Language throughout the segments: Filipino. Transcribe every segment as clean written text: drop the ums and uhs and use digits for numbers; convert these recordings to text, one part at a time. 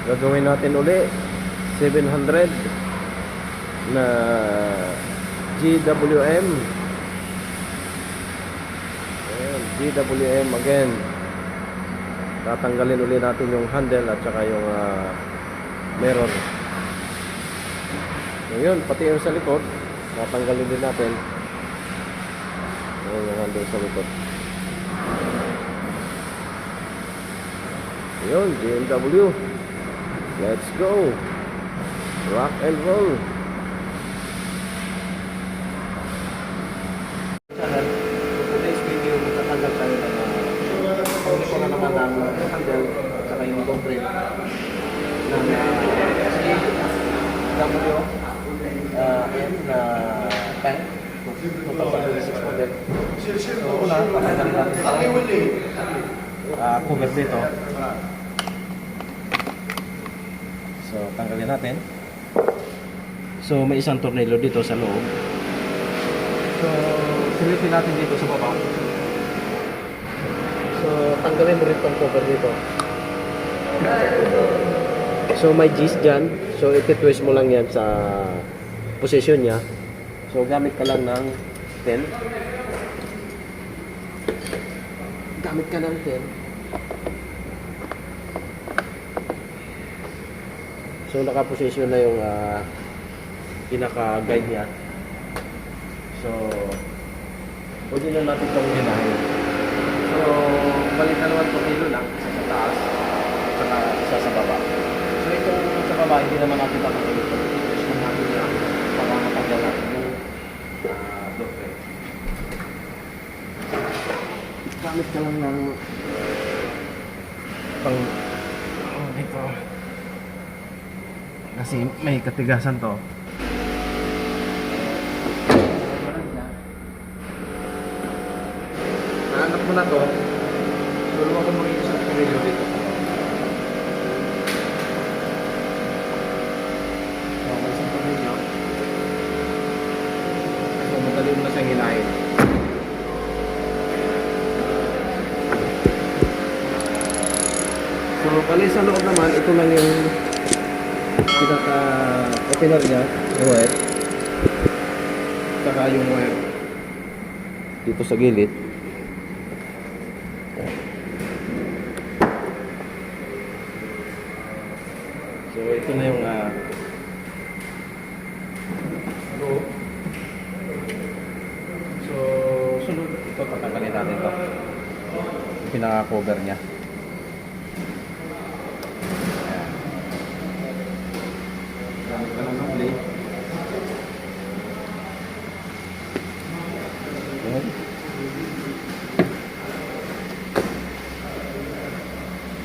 gagawin natin uli 700 na GWM. Ayan, GWM again. Tatanggalin uli natin yung handle at saka yung mirror. Ngayon, pati yung sa likod tatanggalin din natin. Ayan yung handle sa likod. Ayun, BMW. Let's go. Rock and roll. For today's video, magtatanggal tayo ng pauli ko na naman ng handle at saka yung dog brake ng CW M na tank 2026 model. So una, tatanggalin natin cover dito. So tanggalin natin. So may isang tornilyo dito sa loob. So silipin natin dito sa baba. So tanggalin mo rin itong cover dito. So may G's dyan. So iti-twist mo lang yan sa position niya. So gamit ka lang ng 10. Gamit ka ng 10. So naka-position na yung pinaka-guide niya. So pwede na natin itong ginahin. So balik na naman itong kilo lang. Isa sa taas at saka isa sa baba. So itong sa baba hindi naman natin tatanggalin ito. I-twist lang natin yan para matanggal natin yung door frame. Gamit ka lang ng pang dito. Kasi may katigasan to. Nahanap mo na to. Tulungan ko mo rin sa tornilyo dito. So, may isang tornilyo. So, madali mo na siyang hilahin. So, pali sa loob naman, ito lang yung pinaka-opener niya, yung wire. Saka yung wire dito sa gilid. So ito na yung loob. So sunod ito, tatanggalin natin ito. Yung pinaka-cover niya. Gamit ka lang ng blade.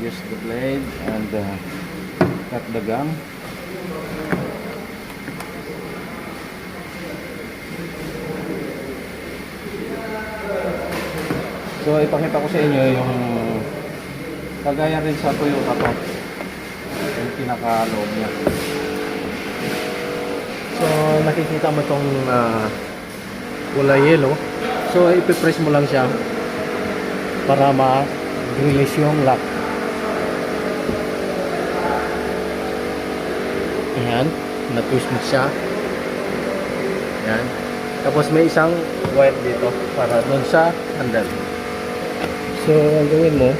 Use the blade and cut the gum. So ipakita ko sa inyo yung kagaya rin sa Toyota to. Yung pinaka-loob niya. So nakikita mo itong kulay yellow. So ipipress mo lang siya para ma-release yung lock. Ayan, na-twist mo siya. Ayan. Tapos may isang wire dito para doon sa handle. So ang gawin mo,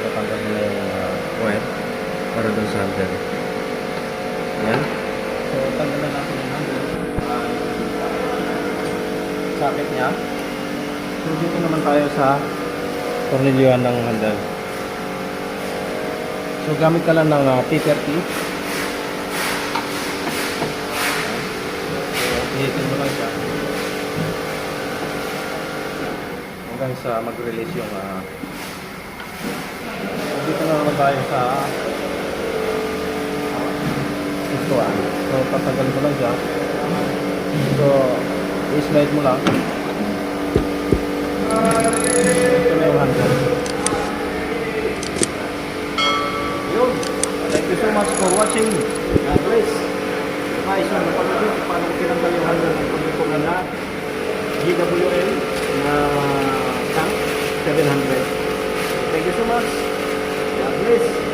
tatanggal mo na yung wire para doon sa handle. Ayan. So tanggalan natin yung handle. Socket niya. So dito naman tayo sa tornilyohan ng handle. So gamit ka lang ng T30. Hihitin mo lang siya hanggang sa mag-release yung dito na naman tayo sa ituan. So tatanggalin mo lang siya. So i-slide mo lang. Ito na yung handle. Yun. Thank you so much for watching. God bless. Guys, so napanood nyo paano ko tinanggal yung handle ng po na GWM na tank 700. Thank you so much. God bless.